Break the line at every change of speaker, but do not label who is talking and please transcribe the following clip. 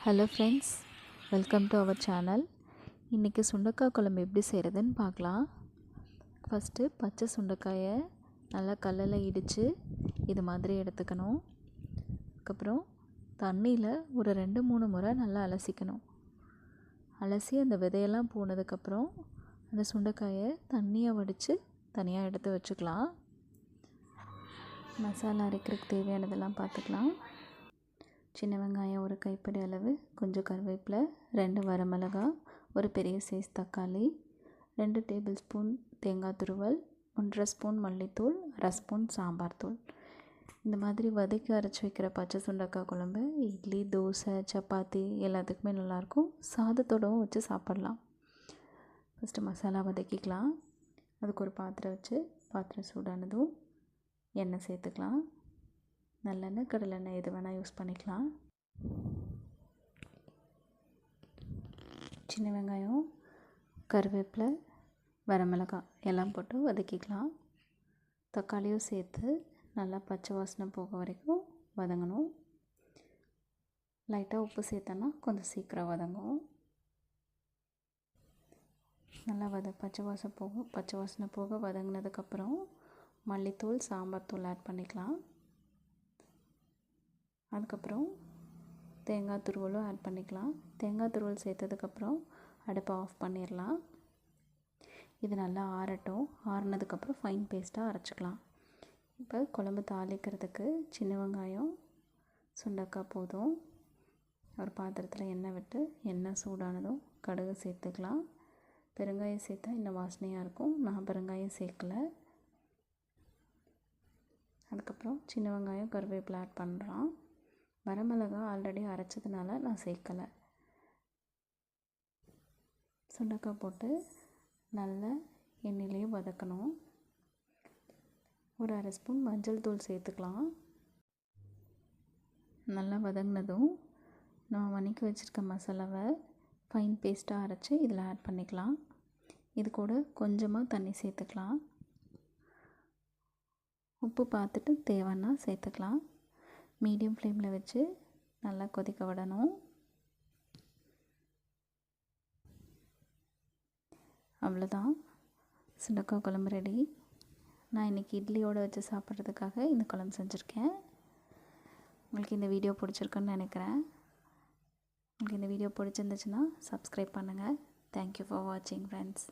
Hello friends, welcome to our channel. இன்றைக்கி சுண்டைக்காய் குழம்பு எப்படி செய்கிறதுன்னு பார்க்கலாம். ஃபஸ்ட்டு பச்சை சுண்டைக்காயை நல்லா கல்லில் இடித்து இது மாதிரி எடுத்துக்கணும். அதுக்கப்புறம் தண்ணியில் ஒரு 2-3 முறை நல்லா அலசிக்கணும். அலசி அந்த விதையெல்லாம் போனதுக்கப்புறம் அந்த சுண்டைக்காயை தண்ணியை வடித்து தனியாக எடுத்து வச்சுக்கலாம். மசாலா அரைக்கிறதுக்கு தேவையானதெல்லாம் பார்த்துக்கலாம். சின்ன வெங்காயம் ஒரு கைப்பிடி அளவு, கொஞ்சம் கருவேப்பிலை, 2 வரமிளகாய், ஒரு பெரிய சைஸ் தக்காளி, 2 டேபிள் ஸ்பூன் தேங்காய் துருவல், 1.5 ஸ்பூன் மல்லித்தூள், 1/2 ஸ்பூன் சாம்பார் தூள். இந்த மாதிரி வதக்கி அரைச்சி வைக்கிற பச்சை சுண்டைக்காய் குழம்பு இட்லி, தோசை, சப்பாத்தி எல்லாத்துக்குமே நல்லாயிருக்கும். சாதத்தோடவும் வச்சு சாப்பிட்லாம். ஃபஸ்ட்டு மசாலா வதக்கிக்கலாம். அதுக்கு ஒரு பாத்திரம் வச்சு பாத்திரம் சூடானதும் எண்ணெய் சேர்த்துக்கலாம். நல்லெண்ணெய், கடலெண்ணெய் எது வேணால் யூஸ் பண்ணிக்கலாம். சின்ன வெங்காயம், கருவேப்பிலை, வரமிளகாய் எல்லாம் போட்டு வதக்கிக்கலாம். தக்காளியும் சேர்த்து நல்லா பச்சை வாசனை போக வரைக்கும் வதங்கணும். லைட்டாக உப்பு சேர்த்தோன்னா கொஞ்சம் சீக்கிரம் வதங்கும். நல்லா பச்சை வாசனை போக வதங்கினதுக்கப்புறம் மல்லித்தூள், சாம்பார் தூள் ஆட் பண்ணிக்கலாம். அதுக்கப்புறம் தேங்காய் துருவலும் ஆட் பண்ணிக்கலாம். தேங்காய் துருவல் சேர்த்ததுக்கப்புறம் அடுப்பை ஆஃப் பண்ணிடலாம். இது நல்லா ஆறட்டும். ஆறினதுக்கப்புறம் ஃபைன் பேஸ்ட்டாக அரைச்சிக்கலாம். இப்போ குழம்பு தாளிக்கிறதுக்கு சின்ன வெங்காயம், சுண்டைக்காய் போதும். ஒரு பாத்திரத்தில் எண்ணெய் விட்டு எண்ணெய் சூடானதும் கடுகு சேர்த்துக்கலாம். பெருங்காயம் சேர்த்தா இன்னும் வாசனையாக இருக்கும். நான் பெருங்காயம் சேர்க்கலை. அதுக்கப்புறம் சின்ன வெங்காயம், கருவேப்பிலை ஆட் பண்ணுறோம். வரமிளகாய் ஆல்ரெடி அரைச்சதுனால நான் சேர்க்கலை. சுண்டைக்காய் போட்டு நல்லா எண்ணெயிலேயே வதக்கணும். ஒரு 1/2 ஸ்பூன் மஞ்சள் தூள் சேர்த்துக்கலாம். நல்லா வதங்கினதும் நான் வதக்கி வச்சுருக்க மசாலாவை ஃபைன் பேஸ்ட்டாக அரைச்சி இதில் ஆட் பண்ணிக்கலாம். இது கூட கொஞ்சமாக தண்ணி சேர்த்துக்கலாம். உப்பு பார்த்துட்டு தேவைன்னா சேர்த்துக்கலாம். மீடியம் ஃப்ளேமில் வச்சு நல்லா கொதிக்க விடணும். அவ்வளோதான், சுண்டைக்காய் குழம்பு ரெடி. நான் இன்றைக்கி இட்லியோடு வச்சு சாப்பிட்றதுக்காக இந்த குழம்பு செஞ்சுருக்கேன். உங்களுக்கு இந்த வீடியோ பிடிச்சிருக்குன்னு நினைக்கிறேன். உங்களுக்கு இந்த வீடியோ பிடிச்சிருந்துச்சுன்னா சப்ஸ்கிரைப் பண்ணுங்கள். தேங்க்யூ ஃபார் வாட்சிங் ஃப்ரெண்ட்ஸ்.